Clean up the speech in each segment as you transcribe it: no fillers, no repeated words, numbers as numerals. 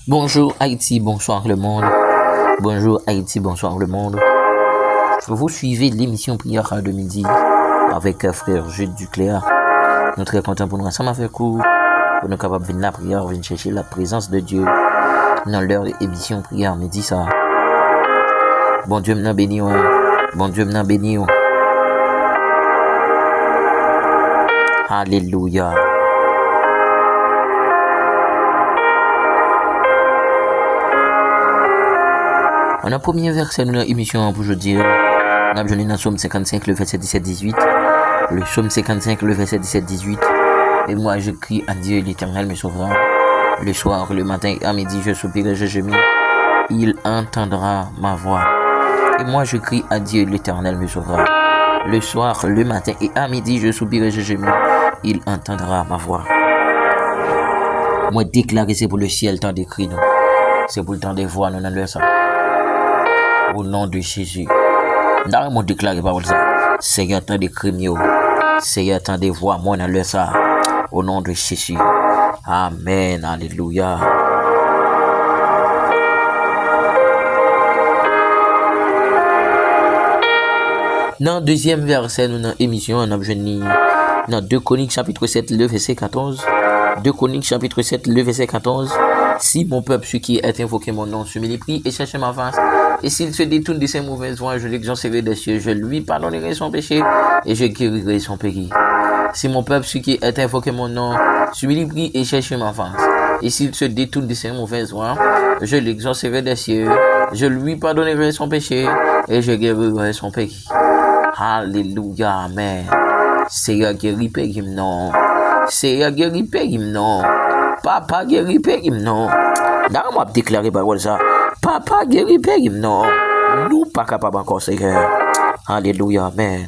Bonjour Haïti, bonsoir le monde. Bonjour Haïti, bonsoir le monde. Vous suivez l'émission Prière de midi avec frère Jules Ducléa. Nous sommes très contents pour nous ensemble avec vous, pour nous capables de venir la prière, venir chercher la présence de Dieu dans leur émission Prière midi ça. Bon Dieu m'en béni, bon Dieu m'en béni. Alléluia. On a premier verset de notre émission pour aujourd'hui. On a besoin dans le psaume 55, le verset 17-18. Le psaume 55, le verset 17-18. Et moi, je crie à Dieu, l'Éternel me sauvera. Le soir, le matin, à midi, je soupire et je gémis. Il entendra ma voix. Et moi, je crie à Dieu, l'Éternel me sauvera. Le soir, le matin et à midi, je soupire et je gémis. Il entendra ma voix. Moi, déclarer, c'est pour le ciel, tant d'écrit, nous. C'est pour le temps des voix, nous, dans le sang. Au nom de Jésus. Dans mon déclaré parole ça. Seigneur, tant de crimes, Seigneur, tant de voix, moi, dans le sang. Au nom de Jésus. Amen. Alléluia. Dans le deuxième verset, nous, dans l'émission, on a besoin dans 2 Chroniques chapitre 7, le verset 14. 2 Chroniques chapitre 7, le verset 14. Si mon peuple, celui qui est invoqué mon nom, se prie et cherche ma face, et s'il se détourne de ses mauvaises voies, je l'exaucerai des cieux, je lui pardonnerai son péché et je guérirai son péché. Si mon peuple, celui qui est invoqué mon nom, se prie et cherche ma face, et s'il se détourne de ses mauvaises voies, je l'exaucerai des cieux, je lui pardonnerai son péché et je guérirai son péché. Alléluia, amen. Seigneur guéri péché non. Seigneur guéri péché non. Papa guéri péché non. Dans moi déclarer parole ça. Papa guéri péché non. Nous pas capable encore Seigneur. Alléluia, amen.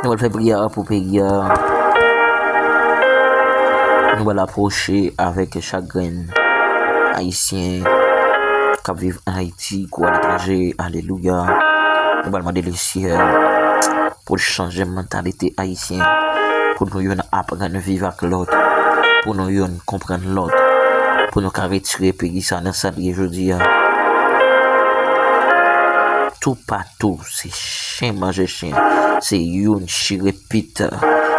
Nous allons faire prière pour pays. Nous allons approcher avec chagrin haïtien qui vivent en Haïti ou à l'étranger. Alléluia. Nous allons demander le ciel pour changer la mentalité haïtienne. Pour nous apprendre à vivre avec l'autre. Pour nous comprendre l'autre. Pour nous retirer le pays ça dans sa vie aujourd'hui. Tout partout, c'est chien manger chien. C'est une qui répète.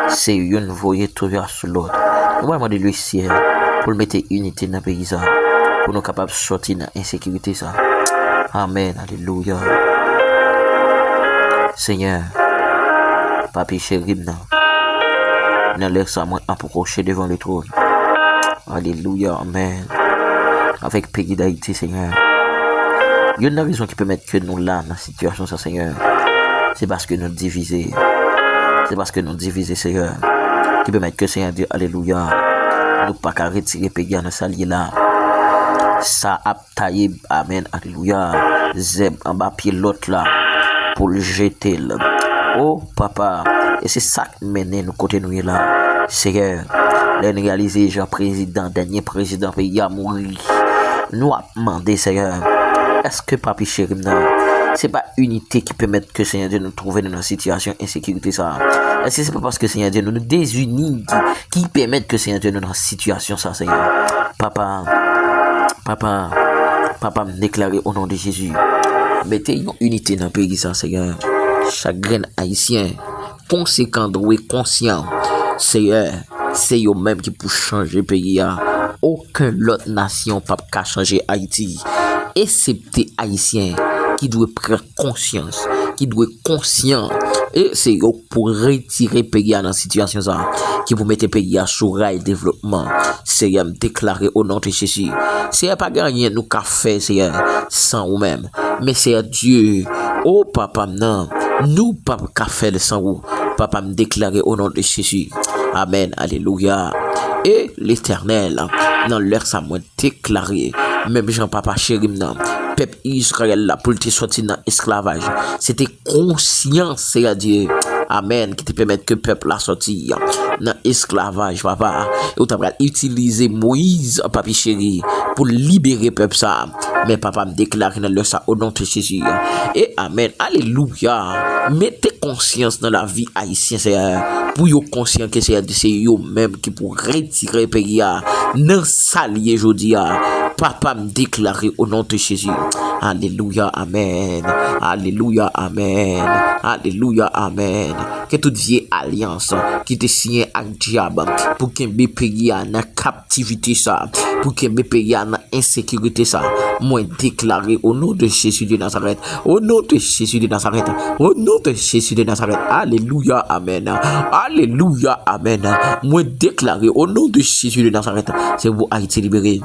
C'est une voyer trouver sur l'autre. Nous allons demander le ciel pour mettre unité dans le pays. Pour nous capables de sortir de l'insécurité. Amen. Alléluia. Seigneur, papi chéri, nous laissons moi approcher devant le trône. Alléluia. Amen. Avec le pays d'Haïti, Seigneur. Il y a une raison qui peut mettre que nous là dans la situation, ça, Seigneur. C'est parce que nous divisés. C'est parce que nous divisés, Seigneur. Qui peut mettre que, Seigneur Dieu, Alléluia. Nous pas qu'à retirer le pays dans salier là. Ça a taillé, Amen, Alléluia. Zeb en bas pied l'autre là. Pour le jeter là. Oh, papa. Et c'est ça qui mène nous côté nous là. Seigneur. L'en réaliser, Jean président, dernier président pays a mouru. Nous avons demandé, Seigneur. Est-ce que papi chéri c'est pas unité qui permet que Seigneur Dieu nous trouver dans une situation d'insécurité ça? Est-ce que c'est pas parce que Seigneur Dieu nous désunit qui permet que Seigneur Dieu nous dans une situation ça, Seigneur? Papa me déclarer au nom de Jésus. Mettez une unité dans le pays ça, Seigneur. Chaque grain haïtien conséquent doué conscient, Seigneur, c'est eux même qui pour changer le pays. Aucune autre nation pas qu'à changer Haïti. Excepté haïtien qui doit prendre conscience, qui doit être conscient. Et c'est pour retirer le pays dans la situation ça, qui vous mettez le pays sur rail développement. C'est déclaré au nom de Jésus. C'est pas gagner nous qu'a fait, c'est sans vous-même. Mais c'est Dieu. Oh papa, non. Nous pas qu'a fait sans vous. Papa me déclarer au nom de Jésus. Amen. Alléluia. Et l'Éternel, dans leur ça m'a déclaré, même Jean-Papa chéri, peuple Israël là pour te sortir dans l'esclavage. C'était conscience, c'est-à-dire, amen, qui te permet que le peuple la sortir dans l'esclavage, papa. Et tu as utilisé Moïse, papi chéri, pour libérer le peuple ça. Mais papa me déclare dans le ça au nom de Jésus. Et amen, alléluia. Mettez conscience dans la vie haïtienne, c'est pour yo conscient que c'est yo même qui pour retirer le pays dans salier aujourd'hui. Papa me déclare au nom de Jésus. Alléluia, amen. Alléluia, amen. Alléluia, amen. Que toute vieille alliance qui te signe avec diable pour que mes pays en captivité ça, pour que mes pays en insécurité ça, moi déclaré au nom de Jésus de Nazareth, au nom de Jésus de Nazareth, au nom de Jésus de Nazareth. Alléluia, amen. Alléluia, amen. Moi déclaré au nom de Jésus de Nazareth, c'est pour Haïti libéré.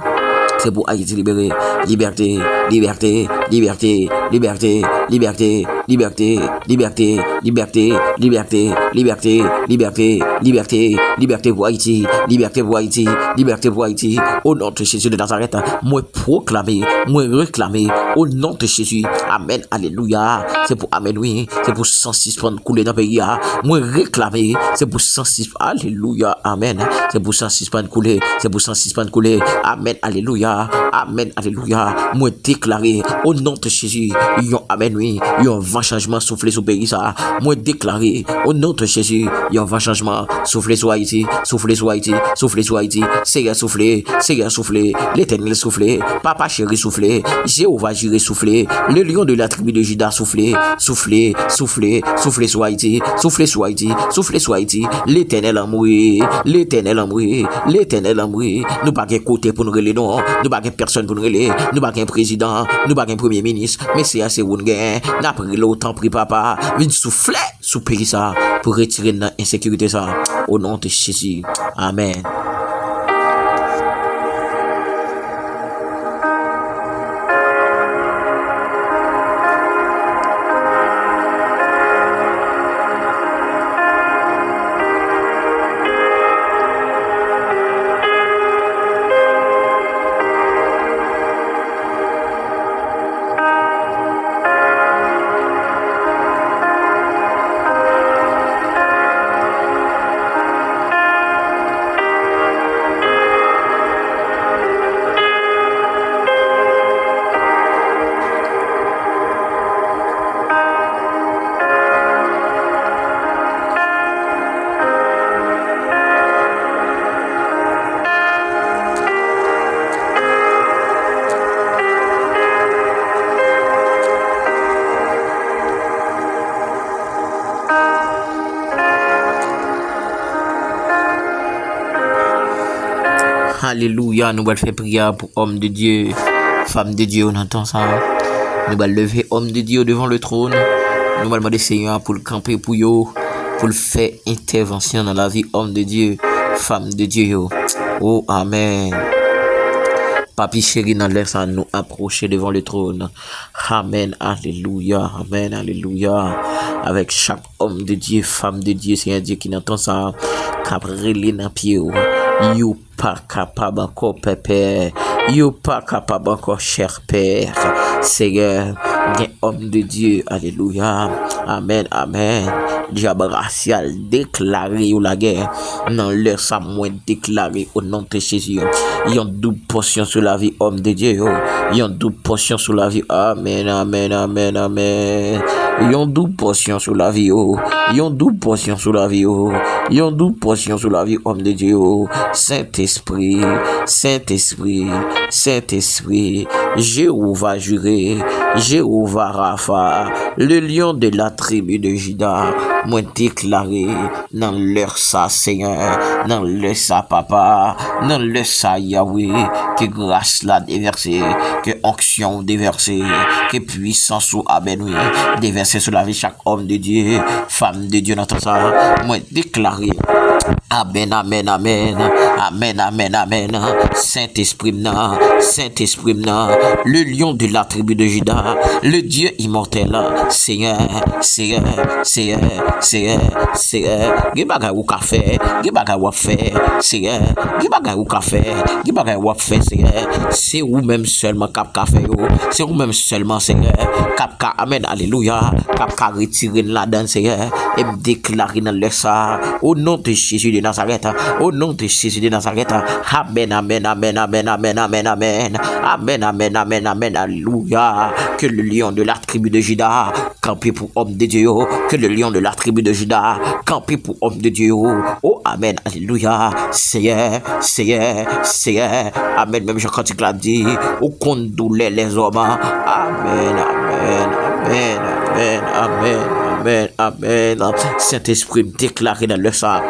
C'est pour Haïti libéré. Liberté, liberté, liberté, liberté, liberté, liberté, liberté, liberté, liberté, liberté, liberté, liberté, liberté pour Haïti, liberté pour Haïti, liberté pour Haïti. Au nom de Jésus de Nazareth, moi proclamer, moi réclamer, au nom de Jésus. Amen, alléluia. C'est pour Amen, oui. C'est pour 106 points couler dans le pays. Moi réclamer, c'est pour 106. Alléluia, amen. C'est pour 106 points couler, c'est pour 106 points couler. Amen, alléluia. Amen, alléluia. Moi déclaré au nom de Jésus, yon amen oui, yon vent changement soufflé sur le pays ça. Moi déclaré au nom de Jésus, yon vent changement soufflé sur Haïti, soufflé sur Haïti, soufflé sur Haïti. Seigneur soufflé, Seigneur soufflé, l'Éternel soufflé, Papa chéri soufflé, Jéhovah jiré soufflé, le lion de la tribu de Juda soufflé, soufflé, soufflé, soufflé sur Haïti, soufflé sur Haïti, soufflé sur Haïti. L'Éternel en mourir, l'Éternel en mourir, l'Éternel en mourir. Nous pas qu'un côté pour nous relayer non. Nous pas personne pour nous relayer, nous pas un président, nous pas un premier ministre, mais c'est assez où nous gagne. N'après l'autant pris papa, vient souffler sous pays ça pour retirer l'insécurité ça au nom de Jésus. Amen. Alléluia, nous allons faire prière pour homme de Dieu, femme de Dieu, on entend ça. Nous allons lever homme de Dieu devant le trône. Nous allons demander Seigneur pour le camper pour yo, pour le faire intervention dans la vie homme de Dieu, femme de Dieu. Yo. Oh, amen. Papi chéri, dans l'air, ça nous approcher devant le trône. Amen, alléluia, amen, alléluia. Avec chaque homme de Dieu, femme de Dieu, Seigneur Dieu qui entend ça, cabrelé dans pied. You pas capable encore, pépère. You pas capable encore, cher Père. Seigneur, homme de Dieu, alléluia. Amen, amen. Diable racial déclaré ou la guerre. Non, leur ça moins déclaré au nom de Jésus. Il y a une double portion sur la vie, homme de Dieu. Il y a une double portion sur la vie. Amen, amen, amen, amen. Il y a une double portion sur la vie. Il y a une double portion sur la vie. Il y a une double portion sur la vie, homme de Dieu. Saint-Esprit, Saint-Esprit, Saint-Esprit, Jéhovah juré, Jéhovah Rapha, le lion de la tribu de Juda, moi déclaré dans leur sa Seigneur, dans leur sa Papa, dans leur sa Yahweh, que grâce la déversée, que onction déversée, que puissance ou abenoué, déversée sur la vie chaque homme de Dieu, femme de Dieu, dans tout ça, moi déclaré Amen, amen, amen, amen, amen, amen. Saint-Esprit, Saint-Esprit, le lion de la tribu de Juda, le Dieu immortel, Seigneur, Seigneur, Seigneur, Seigneur, Seigneur, Gibaga ou café, Gibaga ou fait, Seigneur, Gibaga ou café, Gibaga ou fait, Seigneur, c'est vous-même seulement cap café, c'est vous-même seulement, Seigneur, cap, amen, alléluia, cap, retirer la danse, Seigneur, et me déclarer dans le ça, au nom de Jésus de Nazareth, au nom de Jésus de Nazareth, amen, amen, amen, amen, amen, amen, amen, amen, amen, amen, amen, alléluia, que le lion de la tribu de Juda, campé pour homme de Dieu, que le lion de la tribu de Juda, campé pour homme de Dieu, oh, amen, alléluia, Seigneur, Seigneur, Seigneur, amen, même Jean-Cantique l'a dit, au condoulé les hommes, amen, amen, amen, amen, amen, amen, amen, Saint-Esprit déclaré dans le sang.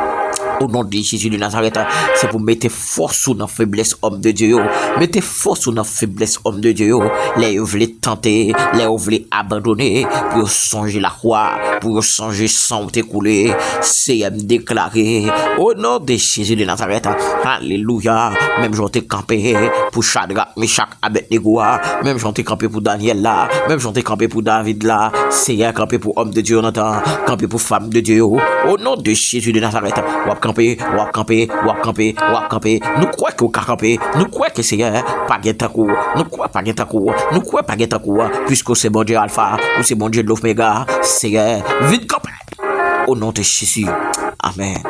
Au nom de Jésus de Nazareth, c'est pour mettre force sur la faiblesse, homme de Dieu. Mettez force sur la faiblesse, homme de Dieu. Les voulez tenter, les voulez abandonner, pour songer la croix, pour songer sans t'écouler. C'est déclaré. Au nom de Jésus de Nazareth, alléluia. Même j'en t'ai campé pour Shadrach, Meshach, Abednego. Même j'en t'ai campé pour Daniel là. Même j'en t'ai campé pour David là. C'est campé pour homme de Dieu, on entend. Campé pour femme de Dieu. Au nom de Jésus de Nazareth, camper, wap camper, wap camper, wap camper. Nous croyons qu'on camper, nous croyons que c'est pas guettaco, nous croyons pas guettaco, nous croyons pas guettaco, puisque c'est bon Dieu Alpha ou c'est bon Dieu de l'Oméga, c'est vite camper. Au nom de Jésus, amen.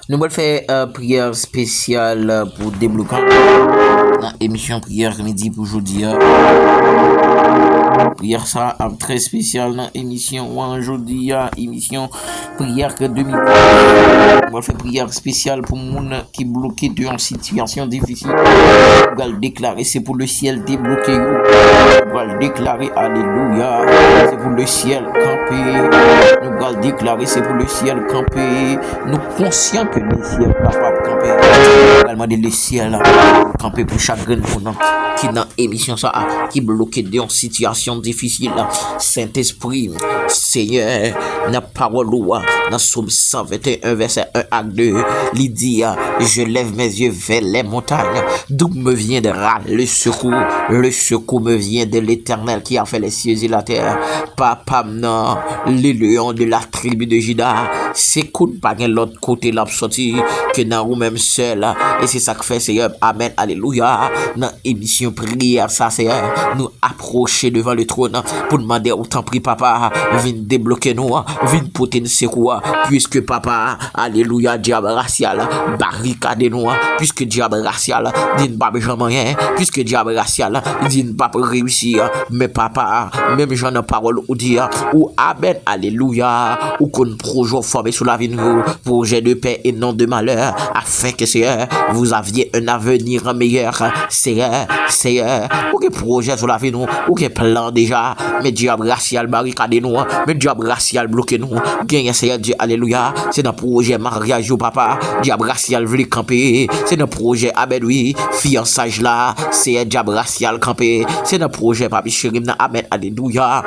Nous allons faire prière spéciale pour débloquer émission prière midi pour aujourd'hui. Prière ça très spéciale dans émission aujourd'hui, émission prière que 2000. On va faire prière spéciale pour monde qui bloqué dans une situation difficile. On va le déclarer, c'est pour le ciel débloqué. On va le déclarer, alléluia, c'est pour le ciel campé. On va le déclarer, c'est pour le ciel campé. Nous conscients que le ciel pas camper. Également le ciel camper pour chaque grain qui dans émission ça qui bloqué dans une situation difficile. Saint-Esprit, Seigneur, la parole dans Psaume 121 verset 1 à 2, il dit je lève mes yeux vers les montagnes, d'où me viendra le secours me vient de l'Éternel qui a fait les cieux et la terre. Papa, non, les lions de la tribu de Juda, c'est cool pas de l'autre côté l'a sorti que dans vous même seul, et c'est ça que fait Seigneur, amen, alléluia. Dans émission prière ça Seigneur, nous approcher devant le trône pour demander autant prie papa, viens débloquer nous, viens porter nous secours, puisque papa, alléluia, diable racial, barricade nous, puisque diable racial, dit pas jamais, puisque diable racial, dit pas réussir, mais papa, même j'en ai parole ou dire, ou amen, alléluia, ou qu'on projet formé sur la vie de nous, projet de paix et non de malheur, afin que Seigneur, vous aviez un avenir meilleur, Seigneur, ou que projet sur la vie de nous, ou que plan déjà, mais diable racial barricade nous, mais diable racial bloqué nous, gagne Seigneur Dieu, alléluia, c'est dans projet mariage au papa, diable racial veut camper, c'est dans projet amen oui, fiançage là, c'est diable racial camper, c'est dans projet papi chéri, amen, alléluia.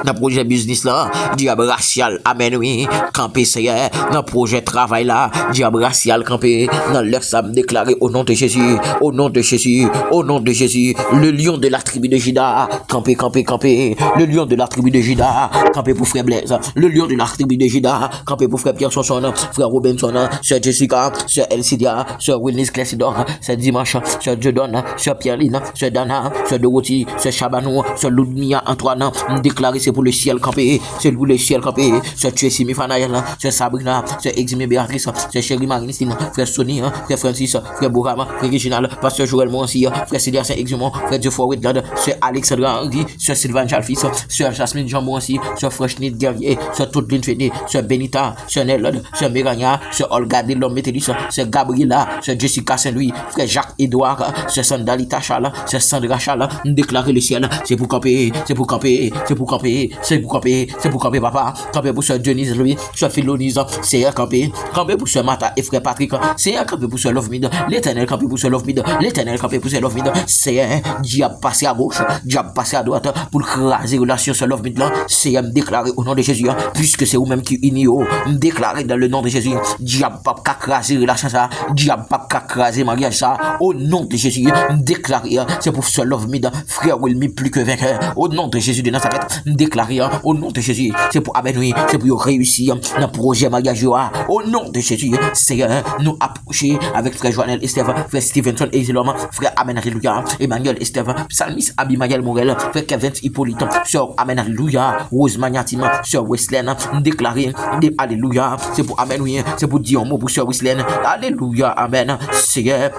dans le projet business là, diable racial, amen oui, campé Seigneur, dans le projet travail là, diable racial campé, dans leur sam déclaré au nom de Jésus, au nom de Jésus, au nom de Jésus, le lion de la tribu de Juda, campé, campé, campé, le lion de la tribu de Juda, campé pour frère Blaise, le lion de la tribu de Juda, campé pour frère Pierre Sonson, frère Robinson, sœur Jessica, sœur Elcidia, sœur Willis Clessidor, sœur Dimanche, sœur Jodon, sœur Pierre-Line, sœur Dana, sœur Dorothy, sœur Chabanou, sœur Ludmia Antoine, déclaré c'est pour le ciel campé, c'est pour le ciel campé, sœur Tuessi Mifanaël, sœur Sabrina, sœur Eximé Béatrice, sœur Chérie Marinistine, frère Sonny, frère Francis, frère Bourama, frère Reginald, pasteur Joël Monsi, frère Célia Saint-Exumont, frère Dieu Forward, sœur Alexandra Henry, sœur Sylvain Chalfis, sœur Jasmine Jean Monsi, sœur Freshnit Guerrier, sœur Touteline Fédé, sœur Benita, sœur Nelod, sœur Mérania, sœur Olga Delhomme Métélis, sœur Gabriela, sœur Jessica Saint-Louis, frère Jacques Edouard, sœur Sandalita Chal, sœur Sandra Chal, déclarer le ciel, c'est pour camper, c'est pour camper, c'est pour camper, c'est pour camper, c'est pour camper papa, camper pour sœur Denise Louis, sœur Philonise, c'est camper, camper pour sœur Mata et frère Patrick, c'est camper pour sœur Love Mid, l'éternel camper pour sœur Love Mid, l'éternel camper pour sœur Love Mid, c'est un diable passé à gauche, diable passé à droite pour craser relation sur Love Mid là, c'est déclaré au nom de Jésus, puisque c'est vous-même qui unis, déclaré dans le nom de Jésus, diable pas craser relation ça, diable pas craser mariage ça, au nom de Jésus, déclaré, c'est pour sœur Love Mid, frère Wilmy plus que vainqueur, au nom de Jésus de Nazareth, déclaré, au nom de Jésus, c'est pour Abenui, c'est pour réussir dans le projet mariage, au nom de Jésus, Seigneur, nous approcher avec frère Joannel Esteve, frère Stevenson Ezelom, frère Amen Alléluia, Emmanuel Esteve, Psalmis Abimael Morel, frère Kevin Hippolyte, sœur Amen Alléluia, Rose Magnatima, sœur Wesleyne, déclaré, Alléluia, c'est pour Amen, oui, c'est pour dire un mot pour sœur Wesleyne, Alléluia, Amen, Seigneur.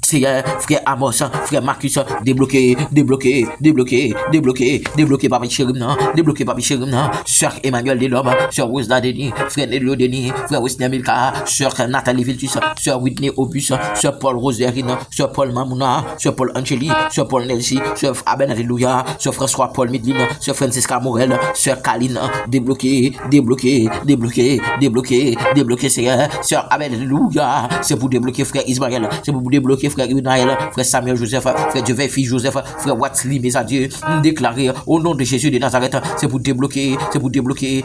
Frère Amos, frère Marcus, débloqué, débloqué, débloqué, débloqué, débloqué par Micherim, débloqué par Micherim, sœur Emmanuel Delhomme, sœur Rosda Denis, frère Nello Denis, frère Wesley Milka, sœur Nathalie Viltus, sœur Whitney Obus, sœur Paul Roserine, sœur Paul Mamouna, sœur Paul Angeli, sœur Paul Nelsi, sœur Aben Alléluia, sœur François Paul Midlin, sœur Francisca Morel, sœur Kaline, débloqué, débloqué, débloqué, débloqué, débloqué, sœur Aben Alléluia, c'est pour débloquer frère Ismaël, c'est pour débloquer frère Yunaël, frère Samuel Joseph, frère Dieu fils Joseph, frère Watsli, mes adieux, déclaré au nom de Jésus de Nazareth, c'est pour débloquer, c'est pour débloquer,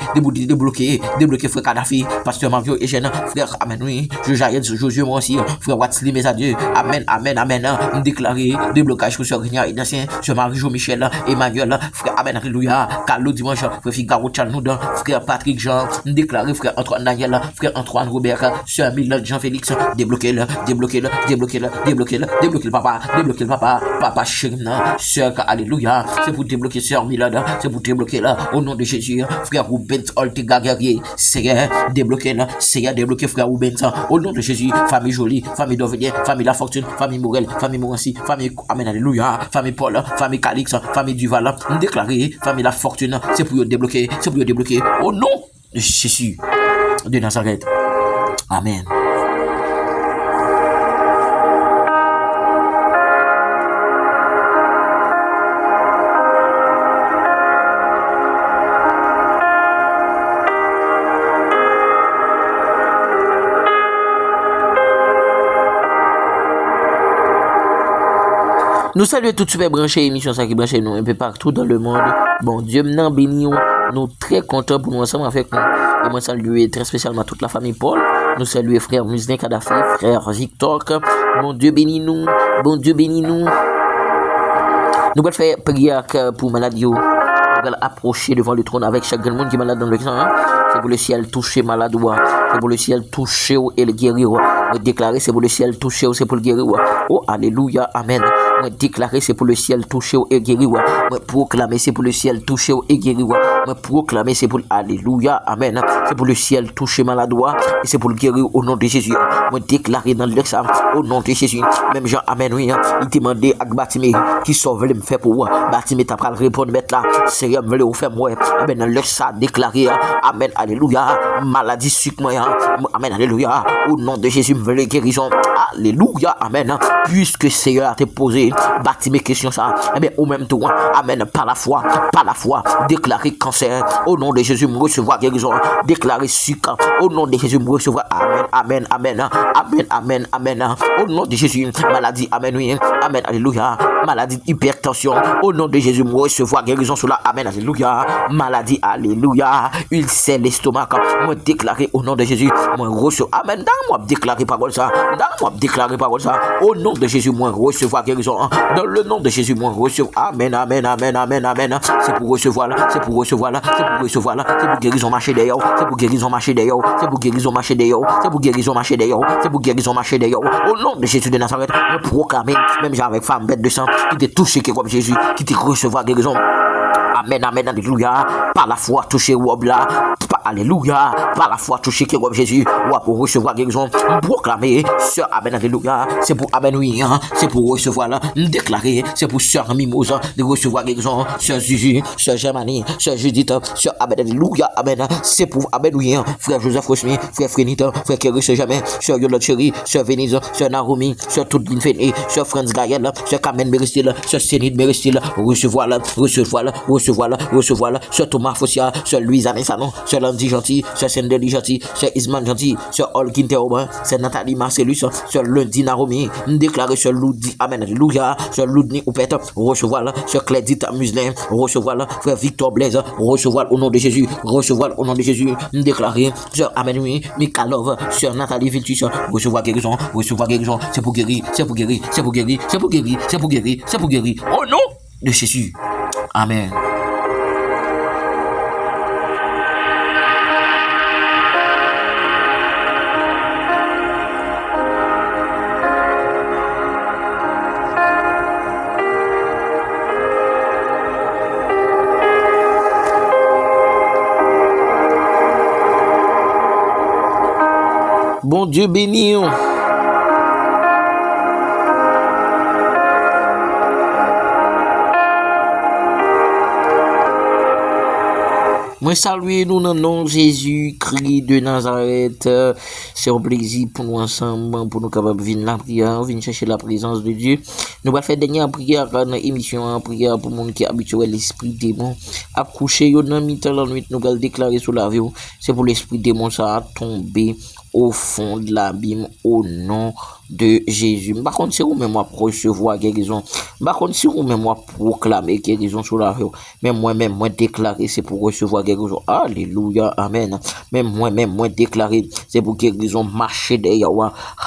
débloquer frère Kadhafi, pasteur Mario Eugène, frère Amen, oui, Josué moi aussi, frère Watsli, mes adieux, Amen, Amen, Amen, déclaré, déblocage pour sœur Grigna Ignatien, sœur Marie-Jo Michel, Emmanuel, frère Amen, Alléluia, Carlo Dimanche, frère Figaro Chalnoudan, frère Patrick Jean, déclaré, frère Antoine Daniel, frère Antoine Robert, sœur Milan Jean-Félix, débloqué-le, débloqué-le, débloqué-le, débloquer le papa, papa Chérina, sœur, alléluia, c'est pour débloquer sœur Milad, c'est pour débloquer là, au nom de Jésus, frère Rubens Oltega Guerrier, Seigneur, débloquer là, Seigneur, débloquer frère Rubens, au nom de Jésus, famille Jolie, famille Dovelier, famille La Fortune, famille Morel, famille Morancy, famille Amen, alléluia, famille Paul, famille Calix, famille Duval, déclaré, famille La Fortune, c'est pour débloquer, au nom de Jésus de Nazareth. Amen. Nous saluons tout super branché émission ça qui branche nous un peu partout dans le monde. Bon Dieu maintenant béni nous très contents pour nous ensemble avec nous. Et moi saluer très spécialement toute la famille Paul. Nous saluons frère Muslin Kadhafi, frère Victor. Bon Dieu béni nous. Bon Dieu béni nous. Nous allons faire prière pour maladie. Nous allons approcher devant le trône avec chaque monde qui est malade dans le sang. C'est pour le ciel toucher malade. C'est pour le ciel toucher et le guérir. Nous déclarer c'est pour le ciel toucher c'est pour le guérir. Oh alléluia, amen. Moi déclarer c'est pour le ciel toucher et guérir. Moi proclamer c'est pour le ciel toucher et guérir. Moi proclamer c'est pour alléluia, amen. C'est pour le ciel toucher malade et c'est pour le guérir au nom de Jésus. Moi déclarer dans le sang au nom de Jésus. Même Jean amen oui, il demandait à Batimé qui sauve le me fait pour Batimé t'a pas répondre mettre là. Seigneur me le faire moi. Amen dans le sang déclarer amen alléluia. Maladie sucre moi amen alléluia. Au nom de Jésus me veut guérison. Alléluia amen. Puisque Seigneur t'a posé bâti mes questions ça, eh bien au même temps amen par la foi déclarer cancer. Au nom de Jésus, me recevoir guérison. Déclarer sucre. Au nom de Jésus, me recevoir. Amen, amen, amen. Amen, amen, amen. Au nom de Jésus, maladie, amen, oui. Amen, alléluia. Maladie, hypertension. Au nom de Jésus, me recevoir guérison sur la. Amen, alléluia. Maladie, alléluia. Ulcère l'estomac. Moi déclarer au nom de Jésus. Moi recevoir. Amen. Dans moi déclarer parole ça. Dans moi déclarer parole ça. Au nom de Jésus, moi recevoir guérison. Dans le nom de Jésus, moi recevoir. Amen, amen, amen, amen, amen. C'est pour recevoir là. C'est pour recevoir là. C'est pour recevoir là. C'est pour guérison marché d'ailleurs. C'est pour guérison marché d'ailleurs. C'est pour guérison marché d'ailleurs. C'est pour guérison marché d'ailleurs. C'est pour guérison marché d'ailleurs. Au nom de Jésus de Nazareth, je proclame, même avec femme bête de sang, qui t'est touché comme Jésus, qui t'est recevoir guérison. Amen, amen, alléluia. Par la foi, toucher Rob là. Alléluia. Par la foi, toucher Rob Jésus. Ou pour recevoir guérison. Proclamer. Sœur, amen, alléluia. C'est pour amen, oui. Hein? C'est pour recevoir là. Déclarer. C'est pour sœur Mimosa de recevoir guérison. Sœur Zuzu. Sœur Germanie. Sœur Judith. Sœur, amen, alléluia. Amen. C'est pour amen, oui. Hein? Frère Joseph Rosmi. Frère Frénita. Frère Kerry, sœur Jamais. Sœur Yolande Chéri. Sœur Venise. Sœur Naomi. Sœur Toute Feni. Sœur Franz Gaël. Sœur Carmen Méristil. Sœur Sénide Méristil. Recevoir là. Recevoir là. Recevoir là, Sœur Thomas Fossia, Sœur Louise Anessanon, Sœur Landy Gentil, Sœur Sendeli Gentil, Sœur Isman Gentil, Sœur Olkin Théoban, Sœur Nathalie Marcellus, Sœur Lundi Naromi, déclaré Sœur Loudi, Amen, Alléluia, Sœur Loudni Oupette, recevoir là, Sœur Clédite Muselin, recevoir là, Frère Victor Blaise, recevoir au nom de Jésus, recevoir au nom de Jésus, déclaré, Sœur Amen, oui, Mikalov, Sœur Nathalie Viltus, recevoir guérison, c'est pour guérir, c'est pour guérir, c'est pour guérir, c'est pour guérir, c'est pour guérir, c'est pour guérir, au nom de Jésus, Amen. Bon Dieu béni. Moi saluer nous dans le nom de Jésus-Christ de Nazareth. C'est un plaisir pour nous ensemble, pour nous capables de venir la prière, venir chercher la présence de Dieu. Nous allons faire dernière prière dans l'émission, en prière pour les gens qui habituent l'esprit démon. À coucher, dans mi-temps la nuit, nous allons déclarer sur la vie. C'est pour l'esprit démon, ça a tombé au fond de l'abîme au nom de Jésus. Par contre, si vous même moi recevoir guérison, par contre, si vous même moi proclamer guérison sur la vie, même moi déclarer, c'est pour recevoir guérison. Alléluia, amen. Même moi déclarer, c'est pour guérison marcher derrière.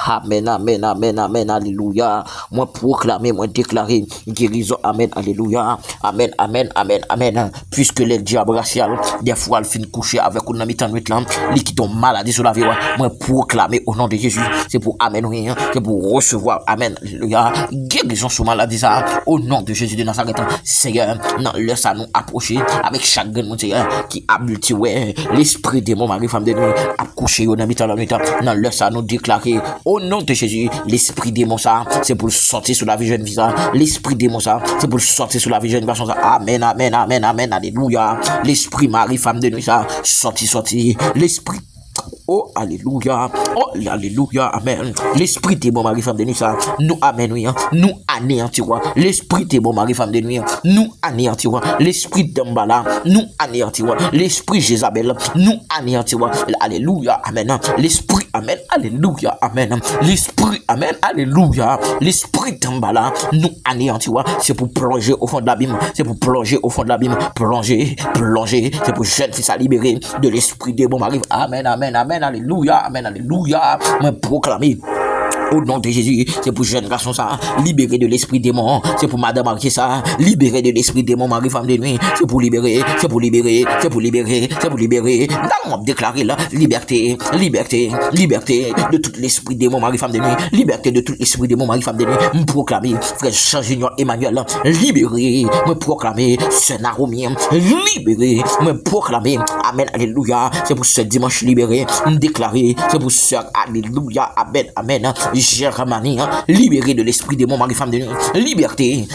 Amen, amen, amen, amen, alléluia. Moi proclamer, moi déclarer guérison, amen, alléluia. Amen, amen, amen, amen. Puisque les diables raciales, des fois, elles finissent coucher avec une amie nuit là, qui tombe maladie sur la vie. Moi proclamer au nom de Jésus, c'est pour amen, oui, c'est pour recevoir, amen, alléluia, guérison sur maladie ça, au nom de Jésus de Nazareth, Seigneur, non, laisse à nous approcher avec chaque grand Seigneur qui a multi, ouais, l'esprit de mon mari, femme de nuit, a couché au habitant la nuit, non, laisse à nous déclarer, au nom de Jésus, l'esprit de mon ça, c'est pour sortir sur la vie jeune visa, l'esprit de mon ça, c'est pour sortir sur la vie jeune garçon ça, amen, amen, amen, amen, alléluia, l'esprit mari, femme de nuit ça, sorti, l'esprit. Oh, alléluia. Oh, alléluia. Amen. L'esprit de bon mari, femme de nuit, ça. Nous amen, oui. Nous anéantirons. L'esprit de bon mari, femme de nuit. Nous anéantirons. L'esprit d'Ambala. Nous anéantirons. L'esprit Jézabel. Nous anéantirons. Alléluia. Amen. L'esprit, amen. Alléluia. Amen. L'esprit, amen. Alléluia. L'esprit d'Ambala. Nous anéantirons. C'est pour plonger au fond de l'abîme. C'est pour plonger au fond de l'abîme. Plonger. C'est pour jeune fils à libérer de l'esprit de bon mari. Amen. Amen, amen, alléluia, amen, alléluia. Moi proclamer au nom de Jésus, c'est pour jeune garçon ça, libéré de l'esprit démon, c'est pour madame Marquis ça, libéré de l'esprit démon, mari, femme de nuit, c'est pour libérer, Là, on déclarer la liberté de tout l'esprit démon, mari, femme de nuit, liberté de tout l'esprit démon, mari, femme de nuit, me proclamer, frère Jean Junior Emmanuel, libéré, me proclamer, ce Naromi, libéré, me proclamer, amen, alléluia, c'est pour ce dimanche libéré, me déclarer, c'est pour ce, alléluia, amen, amen, Germanie, libéré de l'esprit de mon mari, femme de nuit, liberté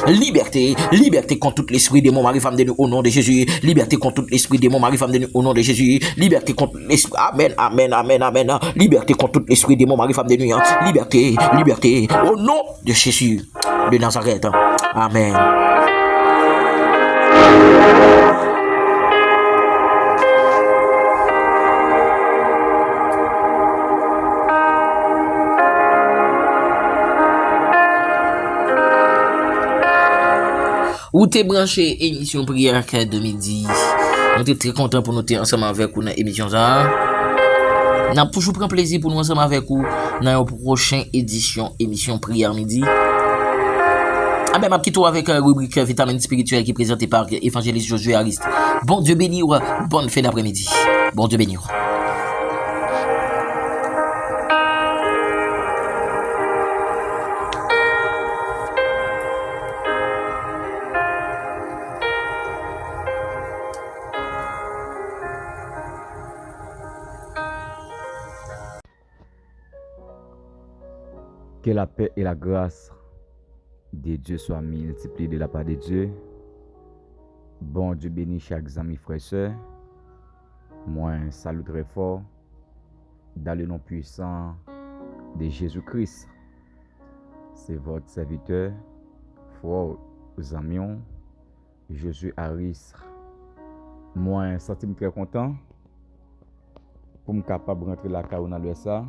contre tout l'esprit de mon mari, femme de nuit, au nom de Jésus, liberté contre tout l'esprit de mon mari, femme de nuit, au nom de Jésus, liberté contre l'esprit, amen, amen, amen, amen, liberté contre tout l'esprit de mon mari, femme de nuit, liberté, au nom de Jésus de Nazareth, amen. Ou t'es branché émission prière de midi. Nous sommes très contents pour nous être ensemble avec vous dans l'émission ça. Nous avons toujours pris plaisir pour nous ensemble avec vous dans la prochaine émission prière midi. Ah ben ma petite avec rubrique vitamine spirituelle qui est présentée par évangéliste Josué Ariste. Bon Dieu béni ou bonne fin d'après-midi. Bon Dieu béni. Que la paix et la grâce de Dieu soient multipliées de la part de Dieu. Bon Dieu bénit chaque ami, frère et soeur. Moi, un salut très fort dans le nom puissant de Jésus-Christ. C'est votre serviteur, frère Zamion, Josué Harris. Moi, je suis très content pour me capable de rentrer la caroune dans ça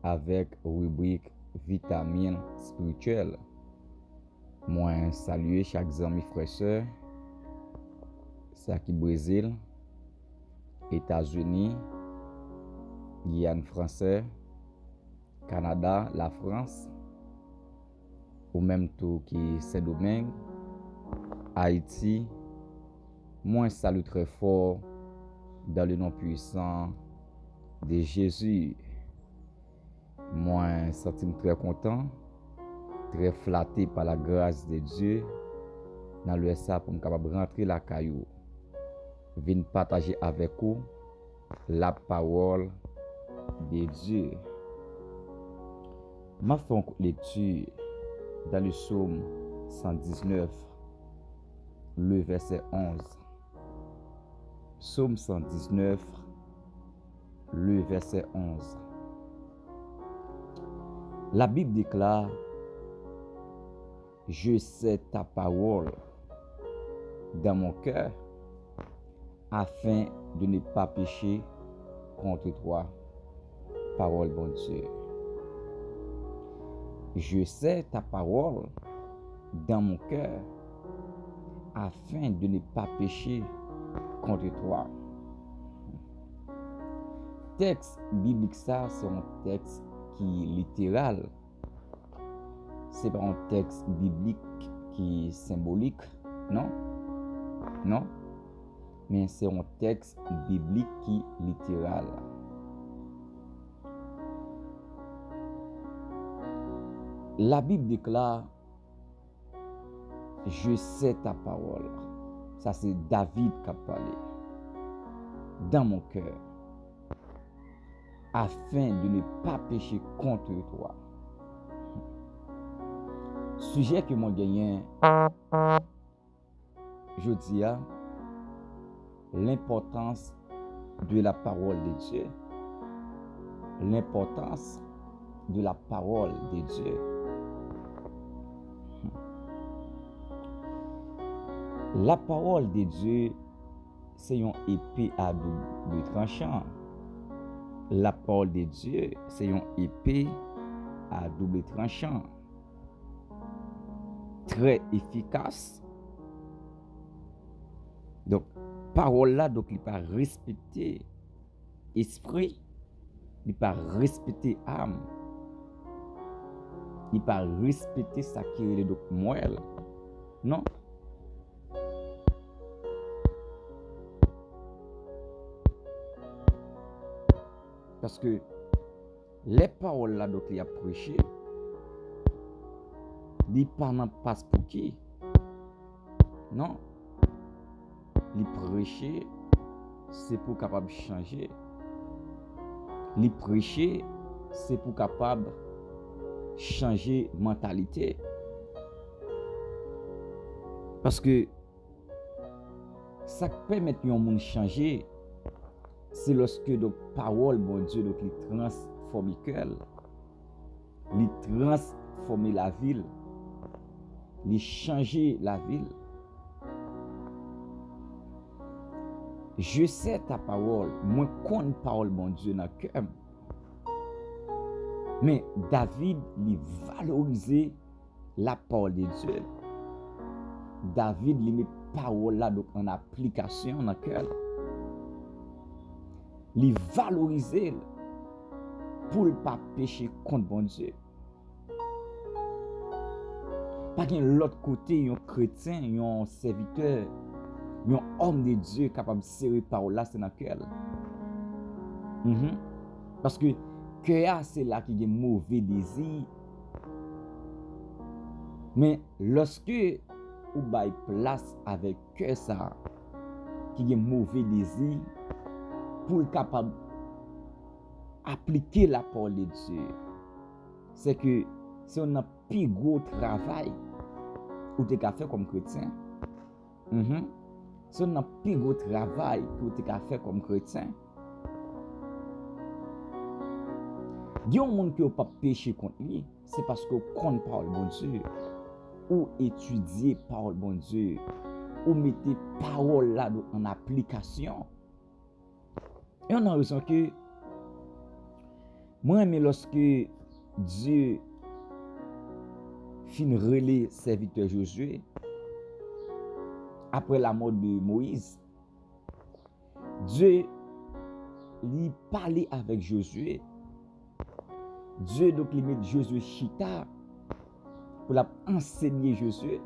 avec rubrique vitamine spirituelle. Moi, saluer chaque ami, frère et soeur. C'est qui Brésil, États-Unis, Guyane français, Canada, la France, ou même tout qui Saint-Domingue, Haïti. Moi, salue très fort dans le nom puissant de Jésus. Moi, je suis très content, très flatté par la grâce de Dieu dans le SA pour me capable rentrer la caillou. Viens partager avec vous la parole de Dieu. Ma fait une lecture dans le psaume 119, le verset 11. Psaume 119, le verset 11. La Bible déclare: je sais ta parole dans mon cœur afin de ne pas pécher contre toi. Parole bon Dieu. Je sais ta parole dans mon cœur afin de ne pas pécher contre toi. Texte biblique ça, c'est un texte qui est littéral. C'est pas un texte biblique qui est symbolique, non? Non? Mais c'est un texte biblique qui est littéral. La Bible déclare: je sais ta parole. Ça, c'est David qui a parlé. Dans mon cœur, afin de ne pas pécher contre toi. Sujet que moi gagne, je dis, l'importance de la parole de Dieu. L'importance de la parole de Dieu. La parole de Dieu, c'est une épée à double tranchant. La parole de Dieu, c'est une épée à double tranchant. Très efficace. Donc, parole là, donc, il pas respecter esprit, il pas respecter âme, il pas respecter ça qui est donc moelle. Non. Parce que les paroles là, donc, il a prêché, il ne passe pour qui? Non. Il prêcher, c'est pour capable changer. Il prêcher, c'est pour capable changer mentalité. Parce que ça permet un monde changer, c'est lorsque la parole, bon Dieu, donc, il transforme le cœur, il transforme la ville, il change la ville. Je sais ta parole, moi connais parole, bon Dieu, dans le cœur. Mais David, il valorisait la parole de Dieu. David li met parole là donc en application dans cœur. Li valoriser pour pas pécher contre bon Dieu. Pas qu'un l'autre côté un chrétien, un serviteur, un homme de Dieu capable de serrer parole là c'est dans cœur. Parce que cœur c'est là qui a mauvais désir. Mais lorsque ou bay place avec cœur ça qui a mauvais désir pour le capable appliquer la parole de Dieu, c'est que si on a plus gros travail ou t'es qu'à faire comme chrétien, si on a plus gros travail que t'es qu'à faire comme chrétien, il y a un monde qui n'a pas péché contre lui, c'est parce qu'on connaît parole bon Dieu, ou étudier parole bon Dieu, ou mettre parole là en application. Et on a raison que moi, mais lorsque Dieu fin relais serviteur Josué, après la mort de Moïse, Dieu lui parlait avec Josué. Dieu donc lui met Josué chita pour enseigner Josué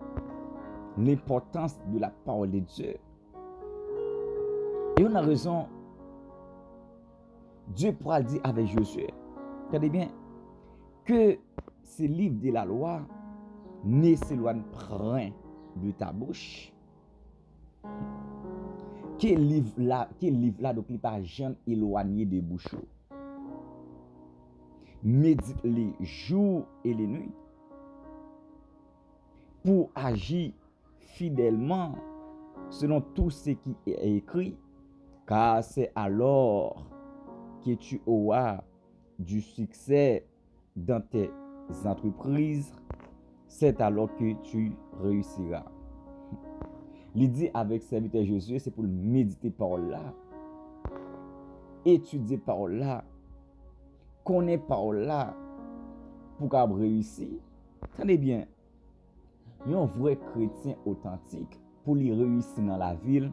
l'importance de la parole de Dieu. Et on a raison, Dieu pourra dire avec Josué, regardez bien, que ce livre de la loi ne s'éloigne point de ta bouche. Quel livre là, donc il n'est pas jamais éloigné de bouche. Médite les jours et les nuits pour agir fidèlement selon tout ce qui est écrit, car c'est alors que tu auras du succès dans tes entreprises, c'est alors que tu réussiras. L'idée avec serviteur Josué, c'est pour méditer parole là, étudier parole là, connaître parole là, pour qu'on réussir. Tenez bien, un vrai chrétien authentique, pour lui réussir dans la ville,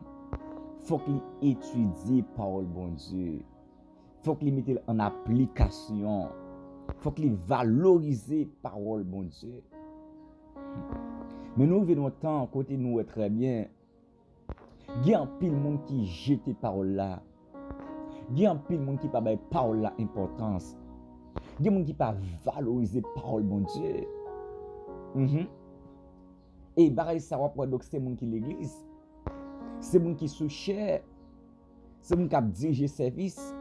faut qu'il étudie parole bon Dieu. Faut qu'il mette en application. Faut qu'il valorise parole bon Dieu. Mais nous venons temps côté nous très bien. Il y a un pile monde qui jette parole là. Il y a un pile monde qui pas bailler parole là importance. Il y a monde qui pas valoriser parole bon Dieu. Et pareil ça va pour donc c'est monde qui l'église. C'est monde qui sous cher. C'est monde qui a dirigé service.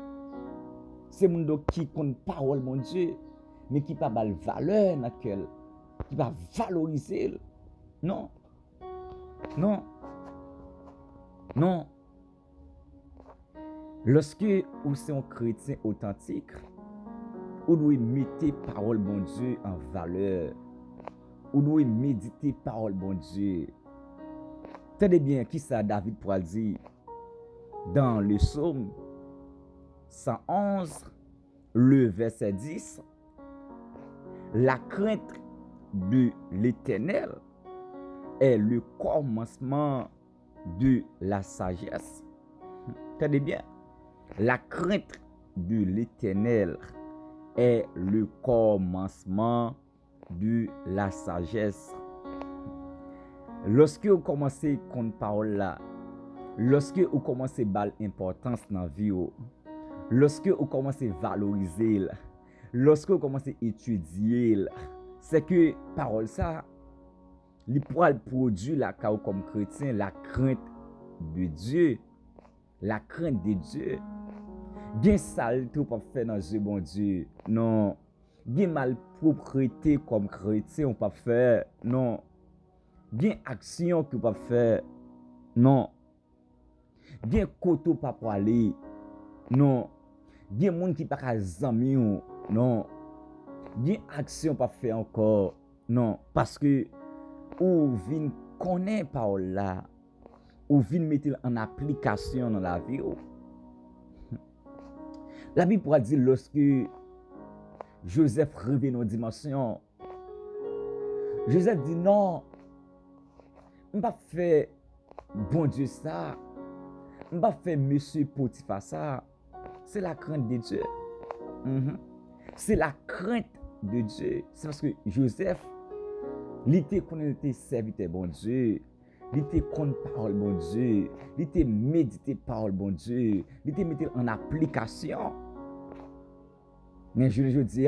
C'est monde qui compte parole mon Dieu, mais qui pas bal valeur dans quel, qui pas valoriser. Non. Non. Non. Lorsque vous êtes un chrétien authentique, vous devez mettre parole bon Dieu en valeur. Vous devez méditer parole bon Dieu. Tenez bien qui ça David pourra dire dans le psaume 111, le verset 10, la crainte de l'Éternel est le commencement de la sagesse. Tenez bien, la crainte de l'Éternel est le commencement de la sagesse. Lorsque vous commencez à connaître parole là, lorsque vous commencez à donner importance dans la vie, lorsque vous commencez à valoriser, lorsque vous commencez à étudier, c'est que parole ça, il pourra produire la cause comme chrétien, la crainte de Dieu. La crainte de Dieu. Bien sale tout pas faire dans Dieu bon Dieu. Non. Bien malpropreté comme chrétien on pas faire. Non. Bien action que pas faire. Non. Bien koto pas pour aller. Non. Bien monde qui pas ka zami ou. Non. Bien action pas faire encore. Non, parce que ou vin connaît parole là, ou vin mettre en application dans la vie. La Bible pourra dire lorsque Joseph revient dans dimension, Joseph dit non, m'pa fait bon Dieu ça. M'pa fait monsieur Potiphar ça. C'est la crainte de Dieu. C'est la crainte de Dieu. C'est parce que Joseph, il était connaît serviteur bon Dieu. Il était connaît parole bon Dieu. Il était médité parole bon Dieu. Il était mis en application. Mais je dis,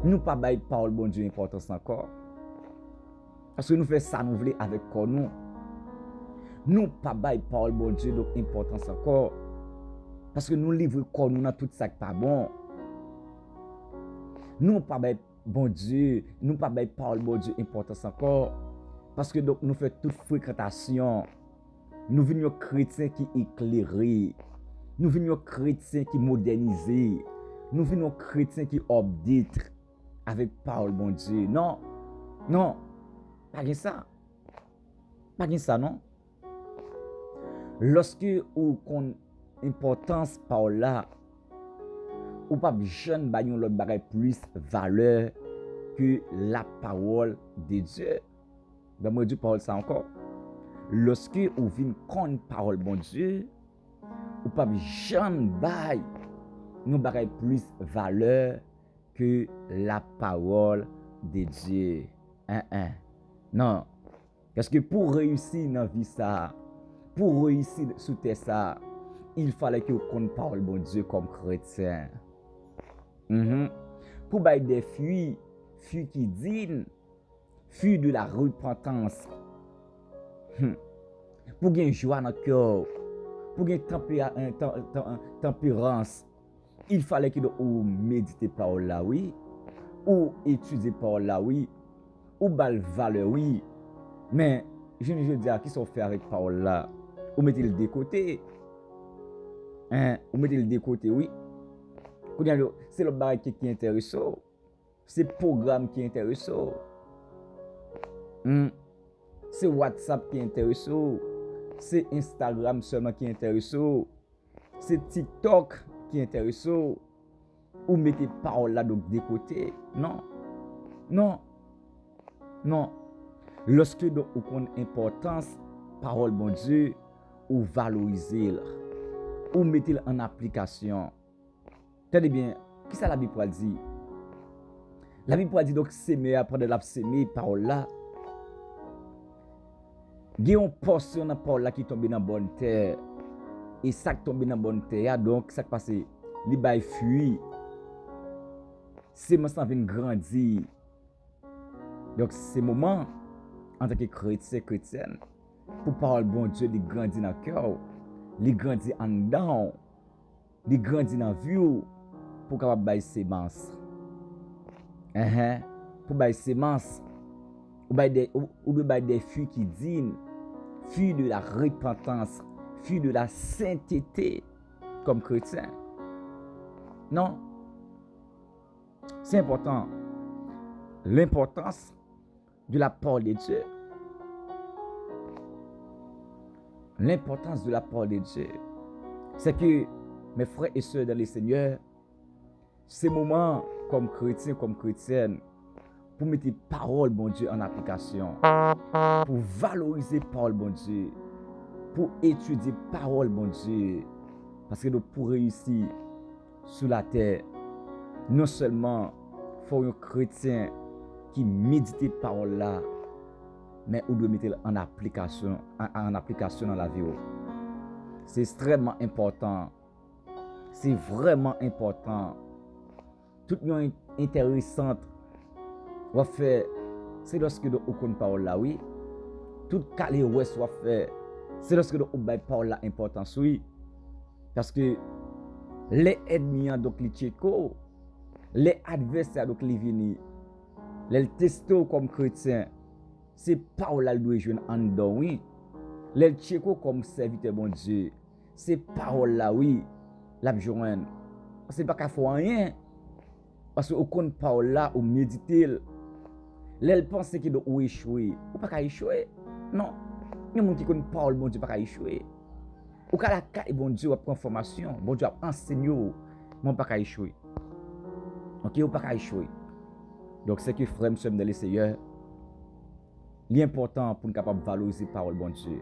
nous pas bailler parole bon Dieu importance encore. Parce que nous faisons ça nous voulons avec quoi nous. Nous pas bailler parole bon Dieu donc importance encore. Parce que nous livrons quoi nous dans tout ça qui pas bon. Nous pas bailler bon Dieu, nous pas bailler parole bon Dieu importance encore. Parce que donc nous faisons toute fréquentation. Nous venons chrétiens qui éclairés. Nous venons chrétiens qui modernisés. Nous venons chrétiens qui update avec parole bon Dieu. Non, non, pas comme ça. Pas comme ça, non. Lorsque vous connaissez l'importance parole là, ou pas jeune bayon l'autre bagay plus valeur que la parole de Dieu. Ben moi dis parole ça encore. Lorsque vous venez connaître parole bon Dieu, ou pas jeune bay nous bagay plus valeur que la parole de Dieu. Non. Parce que pour réussir dans la vie ça, pour réussir sous terre ça, il fallait que vous connaissiez parole bon Dieu comme chrétien. Pour bailler des fruits qui dignent, fruits de la repentance. Pour gagner joie dans le cœur, pour gagner tempérance, il fallait que vous méditez parole là, oui, ou étudier parole là, oui, ou bal valeur, oui. Mais je dis à qui sont fait avec parole là, ou mettez le de côté. Ou mettez le de côté, oui. C'est le bagage qui est intéressant. C'est le programme qui est intéressant. C'est WhatsApp qui est intéressant. C'est Instagram seulement qui est intéressant. C'est TikTok qui est intéressant. Ou mettez parole là donc de côté. Non. Non. Non. Lorsque vous avez importance, parole bon Dieu, ou valorisez la, ou mettez la en application. Tenez bien, qui ça la Bible dit? La Bible dit donc s'aimer après de la s'aimer parole là. Il y a une portion de parole là qui tombe dans bonne terre. Et ça qui tombe dans bonne terre, donc ça qui passe, li bay fuit. C'est moi ça vient grandir. Donc c'est moment en tant que chrétienne pour parole bon Dieu de grandir dans le cœur, de grandir en dedans, de grandir dans la vie pour capable bailler sémence. Pour bailler sémence ou bailler des fruits qui dignent, fruits de la repentance, fruits de la sainteté comme chrétien. Non. C'est important. L'importance de la parole de Dieu. L'importance de la parole de Dieu, c'est que mes frères et sœurs dans le Seigneur, ces moments comme chrétiens, comme chrétiennes, pour mettre parole bon Dieu en application, pour valoriser parole bon Dieu, pour étudier parole bon Dieu, parce que nous pour réussir sur la terre, non seulement faut un chrétien qui médite parole là, mais on doit mettre en application dans la vie. C'est extrêmement important. C'est vraiment important. Tout chose intéressante va faire, c'est lorsque on connaît parole là, oui. Tout calé ouais soit fait, c'est lorsque on bail parole là importance, oui. Parce que les ennemis donc les tcheko, les adversaires donc les vini, les testo comme chrétien. C'est parole là doit jouer en dedans, oui. Les tcheko comme serviteur bon Dieu. C'est parole là, oui. La joindre. C'est pas qu'à faire rien. Parce que au compte parole là, ou méditer. L'elle pense qu'il doit échouer. Ou pas qu'à échouer. Non. Il y a des gens qui connaissent parole bon Dieu pas qu'à échouer. Ou qu'à la carte bon Dieu a prendre formation, bon Dieu a enseigné, mais pas qu'à échouer. OK, ou pas qu'à échouer. Donc c'est que frère me dans le Seigneur. L'important pour nous capable valoriser parole bon Dieu.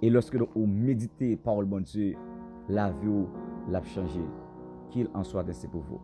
Et lorsque vous méditez parole bon Dieu, la vie l'a changé. Qu'il en soit ainsi pour vous.